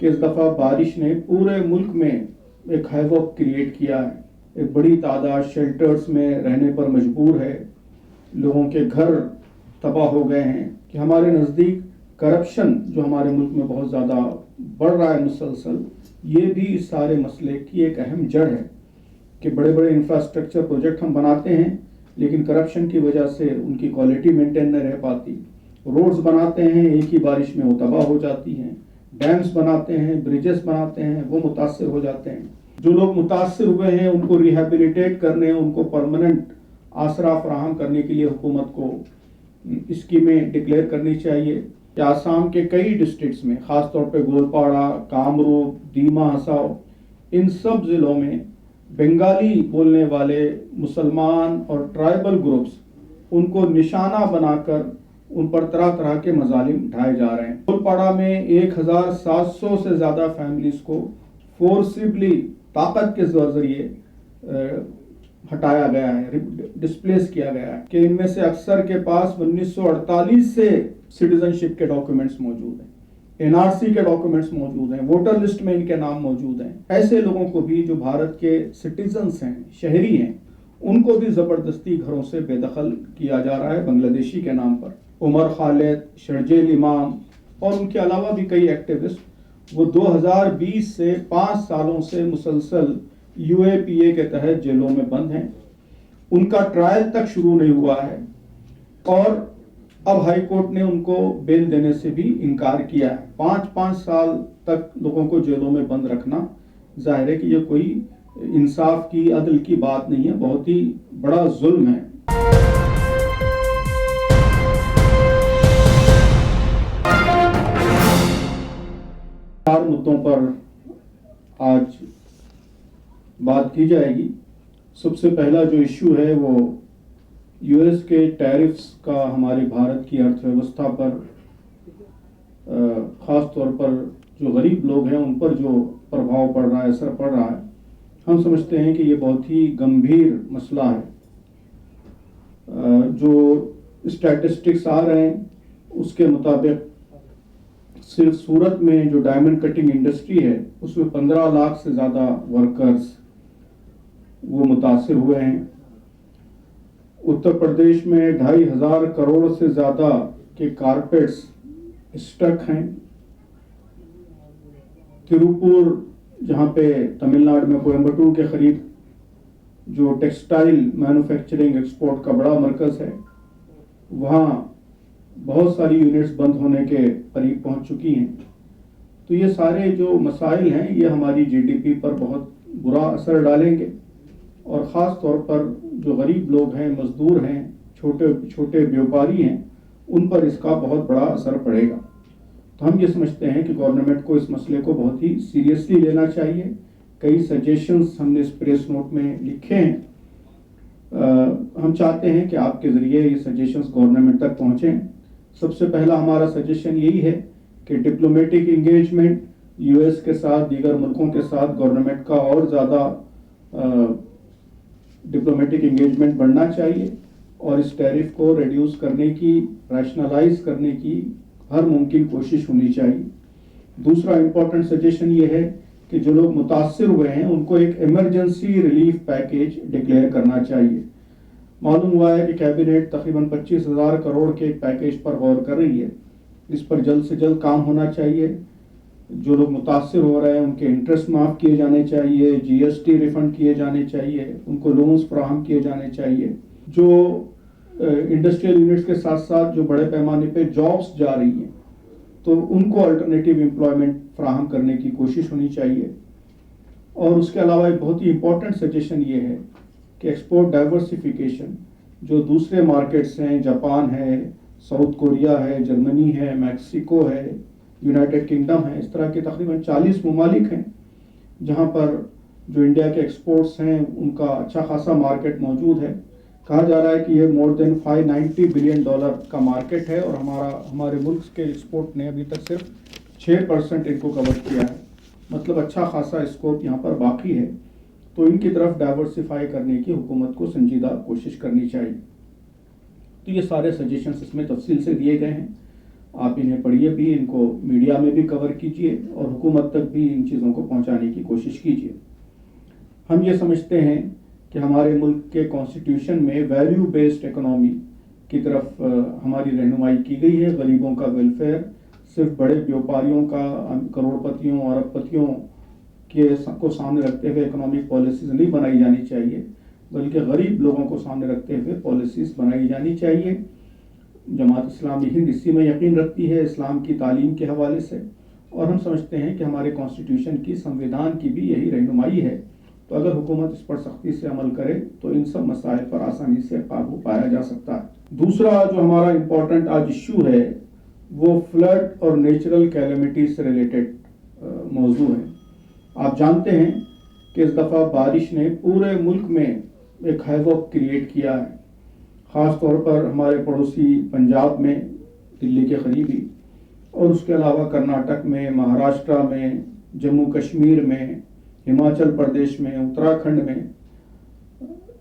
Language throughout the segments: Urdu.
کہ اس دفعہ بارش نے پورے ملک میں ایک ہیوک کریٹ کیا ہے. ایک بڑی تعداد شیلٹرز میں رہنے پر مجبور ہے, لوگوں کے گھر تباہ ہو گئے ہیں. کہ ہمارے نزدیک کرپشن جو ہمارے ملک میں بہت زیادہ بڑھ رہا ہے مسلسل, یہ بھی اس سارے مسئلے کی ایک اہم جڑ ہے. کہ بڑے بڑے انفراسٹرکچر پروجیکٹ ہم بناتے ہیں لیکن کرپشن کی وجہ سے ان کی کوالٹی مینٹین نہ رہ پاتی. روڈز بناتے ہیں, ایک ہی بارش میں وہ تباہ ہو جاتی ہیں. ڈیمز بناتے ہیں, بریجز بناتے ہیں, وہ متاثر ہو جاتے ہیں. جو لوگ متاثر ہوئے ہیں ان کو ریہیبلیٹیٹ کرنے, ان کو پرماننٹ آسرا فراہم کرنے کے لیے حکومت کو اسکیمیں ڈکلیئر کرنی چاہیے. کہ آسام کے کئی ڈسٹرکٹس میں, خاص طور پہ گولپاڑا, کامروپ, دیما ہساؤ, ان سب ضلعوں میں بنگالی بولنے والے مسلمان اور ٹرائبل گروپس ان کو نشانہ بنا کر ان پر طرح طرح کے مظالم ڈھائے جا رہے ہیں. گولپاڑا میں 1700 سے زیادہ فیملیز کو فورسبلی طاقت کے ذریعے ہٹایا گیا ہے, ڈسپلیس کیا گیا ہے. کہ ان میں سے اکثر کے پاس 1948 سے سٹیزن شپ کے ڈاکیومنٹس موجود ہیں, NRC کے ڈاکیومنٹس موجود ہیں, ووٹر لسٹ میں ان کے نام موجود ہیں. ایسے لوگوں کو بھی جو بھارت کے سٹیزنز ہیں, شہری ہیں, ان کو بھی زبردستی گھروں سے بے دخل کیا جا رہا ہے بنگلہ دیشی کے نام پر. عمر خالد, شرجیل امام اور ان کے علاوہ بھی کئی ایکٹیوسٹ, وہ 2020 سے 5 سالوں سے مسلسل UAPA کے تحت جیلوں میں بند ہیں. ان کا ٹرائل تک شروع نہیں ہوا ہے اور اب ہائی کورٹ نے ان کو بیل دینے سے بھی انکار کیا ہے. 5 سال تک لوگوں کو جیلوں میں بند رکھنا ظاہر ہے کہ یہ کوئی انصاف کی, عدل کی بات نہیں ہے, بہت ہی بڑا ظلم ہے. چار مدوں پر آج بات کی جائے گی. سب سے پہلا جو ایشو ہے وہ US کے ٹیرفز کا ہماری بھارت کی ارتھ ویوستھا پر, خاص طور پر جو غریب لوگ ہیں ان پر جو پربھاؤ پڑ رہا ہے, اثر پڑ رہا ہے. ہم سمجھتے ہیں کہ یہ بہت ہی گمبھیر مسئلہ ہے. جو اسٹیٹسٹکس آ رہے ہیں اس کے مطابق صرف سورت میں جو ڈائمنڈ کٹنگ انڈسٹری ہے اس میں 15 لاکھ سے زیادہ ورکرز وہ متاثر ہوئے ہیں. اتر پردیش میں 2500 کروڑ سے زیادہ کے کارپیٹس اسٹک ہیں. تروپور, جہاں پہ تمل ناڈو میں کوئمبٹور کے قریب جو ٹیکسٹائل مینوفیکچرنگ ایکسپورٹ کا بڑا مرکز ہے, وہاں بہت ساری یونٹس بند ہونے کے قریب پہنچ چکی ہیں. تو یہ سارے جو مسائل ہیں یہ ہماری GDP پر بہت برا اثر ڈالیں گے اور خاص طور پر جو غریب لوگ ہیں, مزدور ہیں, چھوٹے بیوپاری ہیں, ان پر اس کا بہت بڑا اثر پڑے گا. تو ہم یہ سمجھتے ہیں کہ گورنمنٹ کو اس مسئلے کو بہت ہی سیریسلی لینا چاہیے. کئی سجیشنز ہم نے اس پریس نوٹ میں لکھے ہیں. ہم چاہتے ہیں کہ آپ کے ذریعے یہ سجیشنز گورنمنٹ تک پہنچیں. سب سے پہلا ہمارا سجیشن یہی ہے کہ ڈپلومیٹک انگیجمنٹ US کے ساتھ, دیگر ملکوں کے ساتھ گورنمنٹ کا اور زیادہ ڈپلومیٹک انگیجمنٹ بڑھنا چاہیے اور اس ٹیرف کو ریڈیوس کرنے کی, ریشنلائز کرنے کی ہر ممکن کوشش ہونی چاہیے. دوسرا امپورٹنٹ سجیشن یہ ہے کہ جو لوگ متاثر ہوئے ہیں ان کو ایک ایمرجنسی ریلیف پیکیج ڈکلیئر کرنا چاہیے. معلوم ہوا ہے کہ کیبنٹ تقریباً 25,000 کروڑ کے ایک پیکیج پر غور کر رہی ہے. اس پر جلد سے جلد کام ہونا چاہیے. جو لوگ متاثر ہو رہے ہیں ان کے انٹرسٹ معاف کیے جانے چاہیے, GST ریفنڈ کیے جانے چاہیے, ان کو لونز فراہم کیے جانے چاہیے. جو انڈسٹریل یونٹس کے ساتھ ساتھ جو بڑے پیمانے پہ جابس جا رہی ہیں تو ان کو الٹرنیٹیو امپلائمنٹ فراہم کرنے کی کوشش ہونی چاہیے. اور اس کے علاوہ ایک بہت ہی امپورٹنٹ سجیشن یہ ہے کہ ایکسپورٹ ڈائیورسفیکیشن, جو دوسرے مارکیٹس ہیں, جاپان ہے, ساؤتھ کوریا ہے, جرمنی ہے, میکسیکو ہے, یونائٹڈ کنگڈم ہے, اس طرح کے تقریباً 40 ممالک ہیں جہاں پر جو انڈیا کے ایکسپورٹس ہیں ان کا اچھا خاصا مارکیٹ موجود ہے. کہا جا رہا ہے کہ یہ مور دین $590 بلین کا مارکیٹ ہے اور ہمارے ملک کے ایکسپورٹ نے ابھی تک صرف 6% ان کو کور کیا ہے. مطلب اچھا خاصا اسکوپ یہاں پر باقی ہے. تو ان کی طرف ڈائیورسفائی کرنے کی حکومت کو سنجیدہ کوشش کرنی چاہیے. تو یہ سارے سجیشنز اس میں تفصیل سے دیے گئے ہیں. آپ انہیں پڑھیے بھی، ان کو میڈیا میں بھی کور کیجیے اور حکومت تک بھی ان چیزوں کو پہنچانے کی کوشش کیجیے۔ ہم یہ سمجھتے ہیں کہ ہمارے ملک کے کانسٹیٹیوشن میں ویلیو بیسڈ اکنامی کی طرف ہماری رہنمائی کی گئی ہے۔ غریبوں کا ویلفیئر صرف بڑے بیوپاریوں کا، کروڑ پتیوں اور ارب پتیوں کو سامنے رکھتے ہوئے اکنامک پالیسیز نہیں بنائی جانی چاہیے، بلکہ غریب لوگوں کو سامنے رکھتے ہوئے پالیسیز بنائی جانی چاہیے۔ جماعت اسلامی ہند اسی میں یقین رکھتی ہے، اسلام کی تعلیم کے حوالے سے، اور ہم سمجھتے ہیں کہ ہمارے کانسٹیٹیوشن کی، سمویدھان کی بھی یہی رہنمائی ہے۔ تو اگر حکومت اس پر سختی سے عمل کرے تو ان سب مسائل پر آسانی سے قابو پایا جا سکتا ہے۔ دوسرا جو ہمارا امپورٹنٹ آج ایشو ہے وہ فلڈ اور نیچرل کیلمٹی سے ریلیٹڈ موضوع ہے۔ آپ جانتے ہیں کہ اس دفعہ بارش نے پورے ملک میں ایک ہیوک کریٹ کیا ہے، خاص طور پر ہمارے پڑوسی پنجاب میں، دلی کے قریبی، اور اس کے علاوہ کرناٹک میں، مہاراشٹرا میں، جموں کشمیر میں، ہماچل پردیش میں، اتراکھنڈ میں،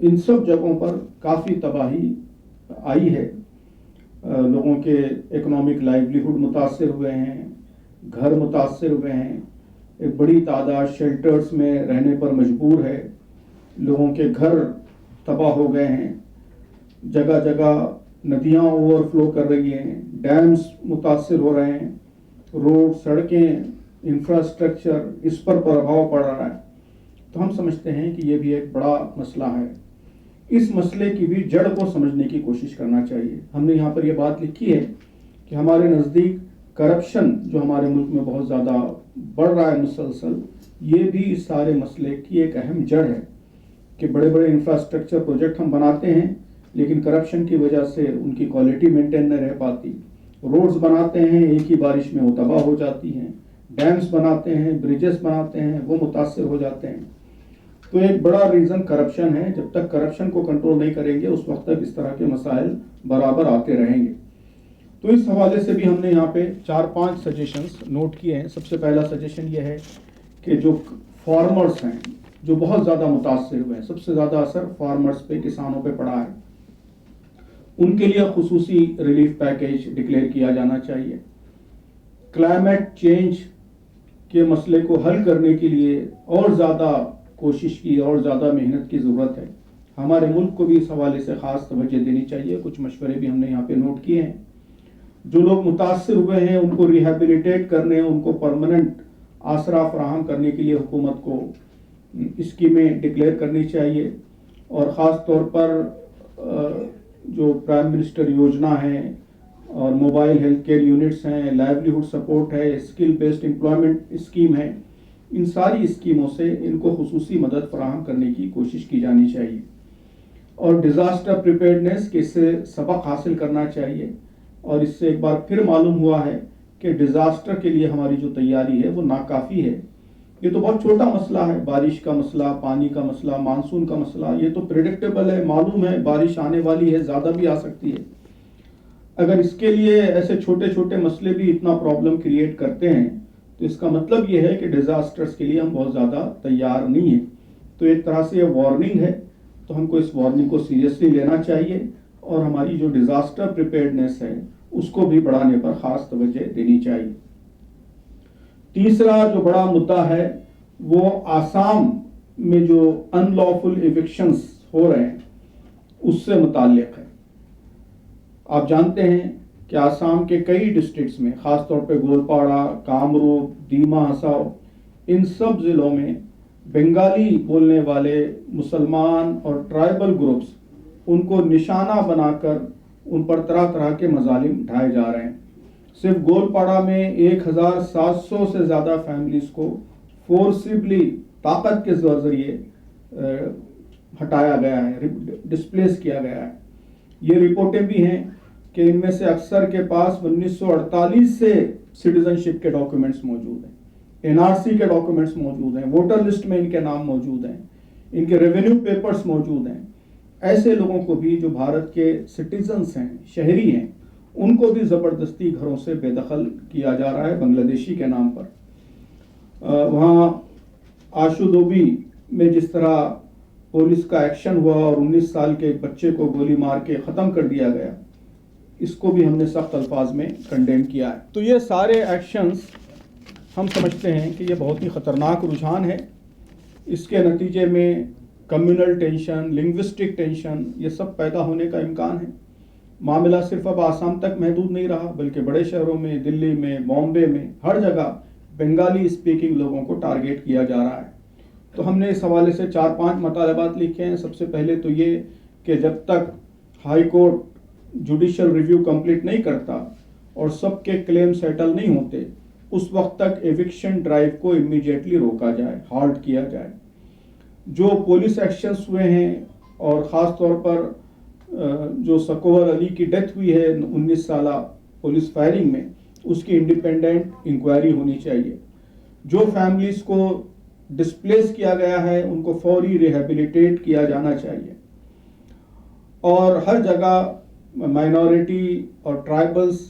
ان سب جگہوں پر کافی تباہی آئی ہے۔ لوگوں کے اکنامک لائیولیہوڈ متاثر ہوئے ہیں، گھر متاثر ہوئے ہیں، ایک بڑی تعداد شیلٹرز میں رہنے پر مجبور ہے، لوگوں کے گھر تباہ ہو گئے ہیں، جگہ جگہ ندیاں اوور فلو کر رہی ہیں، ڈیمز متاثر ہو رہے ہیں، روڈ، سڑکیں، انفراسٹرکچر، اس پر پربھاؤ پڑ رہا ہے۔ تو ہم سمجھتے ہیں کہ یہ بھی ایک بڑا مسئلہ ہے۔ اس مسئلے کی بھی جڑ کو سمجھنے کی کوشش کرنا چاہیے۔ ہم نے یہاں پر یہ بات لکھی ہے کہ ہمارے نزدیک کرپشن جو ہمارے ملک میں بہت زیادہ بڑھ رہا ہے مسلسل، یہ بھی اس سارے مسئلے کی ایک اہم جڑ ہے کہ بڑے بڑے انفراسٹرکچر پروجیکٹ ہم بناتے ہیں لیکن کرپشن کی وجہ سے ان کی کوالٹی مینٹین نہیں رہ پاتی۔ روڈز بناتے ہیں، ایک ہی بارش میں وہ تباہ ہو جاتی ہیں، ڈیمز بناتے ہیں، بریجز بناتے ہیں، وہ متاثر ہو جاتے ہیں۔ تو ایک بڑا ریزن کرپشن ہے۔ جب تک کرپشن کو کنٹرول نہیں کریں گے اس وقت تک اس طرح کے مسائل برابر آتے رہیں گے۔ تو اس حوالے سے بھی ہم نے یہاں پہ 4-5 سجیشنز نوٹ کیے ہیں۔ سب سے پہلا سجیشن یہ ہے کہ جو فارمرز ہیں جو بہت زیادہ متاثر ہوئے ہیں، سب سے زیادہ اثر فارمرز پہ، کسانوں پہ پڑا ہے، ان کے لیے خصوصی ریلیف پیکیج ڈکلیئر کیا جانا چاہیے۔ کلائمیٹ چینج کے مسئلے کو حل کرنے کے لیے اور زیادہ کوشش کی، اور زیادہ محنت کی ضرورت ہے۔ ہمارے ملک کو بھی اس حوالے سے خاص توجہ دینی چاہیے۔ کچھ مشورے بھی ہم نے یہاں پہ نوٹ کیے ہیں۔ جو لوگ متاثر ہوئے ہیں ان کو ریہیبلیٹیٹ کرنے، ان کو پرماننٹ آسرا فراہم کرنے کے لیے حکومت کو اسکیمیں ڈکلیئر کرنی چاہیے، اور خاص طور پر جو پرائم منسٹر یوجنا ہے اور موبائل ہیلتھ کیئر یونٹس ہیں، لائیولیہوڈ سپورٹ ہے، اسکل بیسڈ امپلائمنٹ اسکیم ہے، ان ساری اسکیموں سے ان کو خصوصی مدد فراہم کرنے کی کوشش کی جانی چاہیے۔ اور ڈیزاسٹر پریپیئرڈنیس کے اس سے سبق حاصل کرنا چاہیے، اور اس سے ایک بار پھر معلوم ہوا ہے کہ ڈیزاسٹر کے لیے ہماری جو تیاری ہے وہ ناکافی ہے۔ یہ تو بہت چھوٹا مسئلہ ہے، بارش کا مسئلہ، پانی کا مسئلہ، مانسون کا مسئلہ، یہ تو پریڈکٹیبل ہے، معلوم ہے بارش آنے والی ہے، زیادہ بھی آ سکتی ہے۔ اگر اس کے لیے ایسے چھوٹے چھوٹے مسئلے بھی اتنا پرابلم کریٹ کرتے ہیں تو اس کا مطلب یہ ہے کہ ڈیزاسٹرز کے لیے ہم بہت زیادہ تیار نہیں ہیں۔ تو ایک طرح سے یہ وارننگ ہے، تو ہم کو اس وارننگ کو سیریسلی لینا چاہیے، اور ہماری جو ڈیزاسٹر پریپیئرڈنیس ہے اس کو بھی بڑھانے پر خاص توجہ دینی چاہیے۔ تیسرا جو بڑا مدعا ہے وہ آسام میں جو ان لافل ایوکشنز ہو رہے ہیں اس سے متعلق ہے۔ آپ جانتے ہیں کہ آسام کے کئی ڈسٹرکٹس میں، خاص طور پہ گولپاڑا، کامروپ، دیما ہساؤ، ان سب ضلعوں میں بنگالی بولنے والے مسلمان اور ٹرائبل گروپس ان کو نشانہ بنا کر ان پر طرح طرح کے مظالم ڈھائے جا رہے ہیں۔ صرف گولپاڑا میں 1700 سے زیادہ فیملیز کو فورسبلی طاقت کے ذریعے ہٹایا گیا ہے، ڈسپلیس کیا گیا ہے۔ یہ رپورٹیں بھی ہیں کہ ان میں سے اکثر کے پاس 1948 سے سٹیزن شپ کے ڈاکیومنٹس موجود ہیں، NRC کے ڈاکیومنٹس موجود ہیں، ووٹر لسٹ میں ان کے نام موجود ہیں، ان کے ریونیو پیپرز موجود ہیں۔ ایسے لوگوں کو بھی جو بھارت کے سٹیزنز ہیں، شہری ہیں، ان کو بھی زبردستی گھروں سے بے دخل کیا جا رہا ہے بنگلہ دیشی کے نام پر۔ وہاں آشودوبی میں جس طرح پولیس کا ایکشن ہوا اور 19 سال کے ایک بچے کو گولی مار کے ختم کر دیا گیا، اس کو بھی ہم نے سخت الفاظ میں کنڈیم کیا ہے. تو یہ سارے ایکشنز ہم سمجھتے ہیں کہ یہ بہت ہی خطرناک رجحان ہے. اس کے نتیجے میں کمیونل ٹینشن، لنگوسٹک ٹینشن، یہ سب پیدا ہونے کا امکان ہے. معاملہ صرف اب آسام تک محدود نہیں رہا، بلکہ بڑے شہروں میں، دلی میں، بامبے میں، ہر جگہ بنگالی اسپیکنگ لوگوں کو ٹارگیٹ کیا جا رہا ہے. تو ہم نے اس حوالے سے 4-5 مطالبات لکھے ہیں. سب سے پہلے تو یہ کہ جب تک high court judicial review complete نہیں کرتا اور سب کے کلیم سیٹل نہیں ہوتے، اس وقت تک ایوکشن ڈرائیو کو امیڈیٹلی روکا جائے، ہالٹ کیا جائے. جو پولیس ایکشنز ہوئے ہیں اور خاص طور پر جو سکور علی کی ڈیتھ ہوئی ہے 19 سالہ پولیس فائرنگ میں، اس کی انڈیپینڈنٹ انکوائری ہونی چاہیے. جو فیملیز کو ڈسپلیس کیا گیا ہے ان کو فوری ریہیبلیٹیٹ کیا جانا چاہیے. اور ہر جگہ مائنورٹی اور ٹرائبلز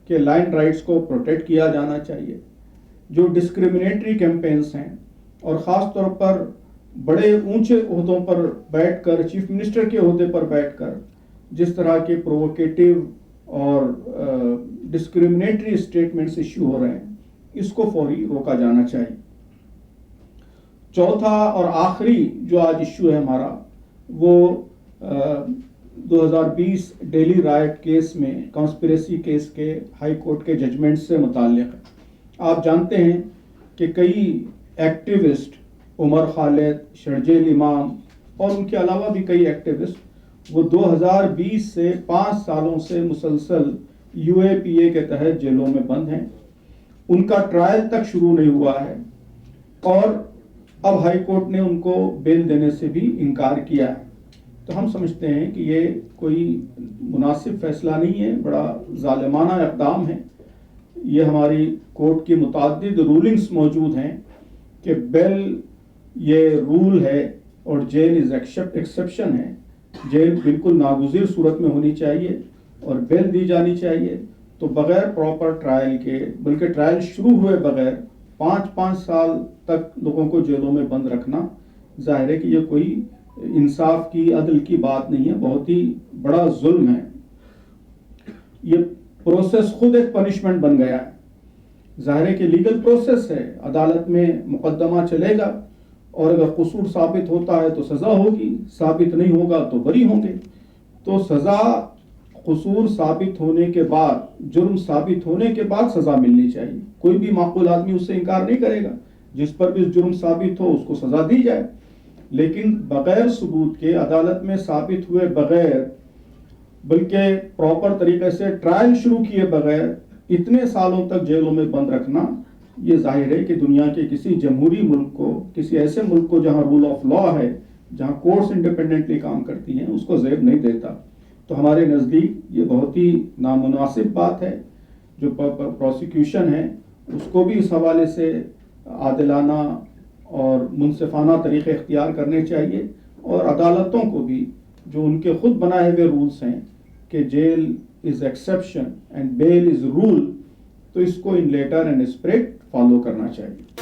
کے لینڈ رائٹس کو پروٹیکٹ کیا جانا چاہیے. جو ڈسکریمنیٹری کیمپینز ہیں اور خاص طور پر بڑے اونچے عہدوں پر بیٹھ کر، چیف منسٹر کے عہدے پر بیٹھ کر جس طرح کے پرووکیٹو اور ڈسکریمنیٹری اسٹیٹمنٹس ایشو ہو رہے ہیں، اس کو فوری روکا جانا چاہیے. چوتھا اور آخری جو آج ایشو ہے ہمارا، وہ 2020 ڈیلی رائٹ کیس میں، کانسپریسی کیس کے ہائی کورٹ کے ججمنٹ سے متعلق ہے. آپ جانتے ہیں کہ کئی ایکٹیوسٹ، عمر خالد، شرجیل امام اور ان کے علاوہ بھی کئی ایکٹیوسٹ، وہ 2020 سے 5 سالوں سے مسلسل UAPA کے تحت جیلوں میں بند ہیں. ان کا ٹرائل تک شروع نہیں ہوا ہے اور اب ہائی کورٹ نے ان کو بیل دینے سے بھی انکار کیا ہے. تو ہم سمجھتے ہیں کہ یہ کوئی مناسب فیصلہ نہیں ہے، بڑا ظالمانہ اقدام ہے. یہ ہماری کورٹ کی متعدد رولنگز موجود ہیں کہ بیل یہ رول ہے اور جیل از ایکسیپشن ہے. جیل بالکل ناگزیر صورت میں ہونی چاہیے اور بیل دی جانی چاہیے. تو بغیر پراپر ٹرائل کے، بلکہ ٹرائل شروع ہوئے بغیر 5 سال تک لوگوں کو جیلوں میں بند رکھنا، ظاہر ہے کہ یہ کوئی انصاف کی، عدل کی بات نہیں ہے، بہت ہی بڑا ظلم ہے. یہ پروسیس خود ایک پنشمنٹ بن گیا ہے. ظاہر ہے کہ لیگل پروسیس ہے، عدالت میں مقدمہ چلے گا اور اگر قصور ثابت ہوتا ہے تو سزا ہوگی، ثابت نہیں ہوگا تو بری ہوں گے. تو سزا قصور ثابت ہونے کے بعد، جرم ثابت ہونے کے بعد سزا ملنی چاہیے. کوئی بھی معقول آدمی اس سے انکار نہیں کرے گا. جس پر بھی جرم ثابت ہو اس کو سزا دی جائے، لیکن بغیر ثبوت کے، عدالت میں ثابت ہوئے بغیر، بلکہ پراپر طریقے سے ٹرائل شروع کیے بغیر اتنے سالوں تک جیلوں میں بند رکھنا، یہ ظاہر ہے کہ دنیا کے کسی جمہوری ملک کو، کسی ایسے ملک کو جہاں رول آف لا ہے، جہاں کورٹس انڈیپینڈنٹلی کام کرتی ہیں، اس کو زیب نہیں دیتا. تو ہمارے نزدیک یہ بہت ہی نامناسب بات ہے. جو پروسیکیوشن ہے اس کو بھی اس حوالے سے عادلانہ اور منصفانہ طریقے اختیار کرنے چاہیے، اور عدالتوں کو بھی جو ان کے خود بنائے ہوئے رولز ہیں کہ jail is exception and bail is rule, تو اس کو in letter and spirit follow کرنا چاہیے.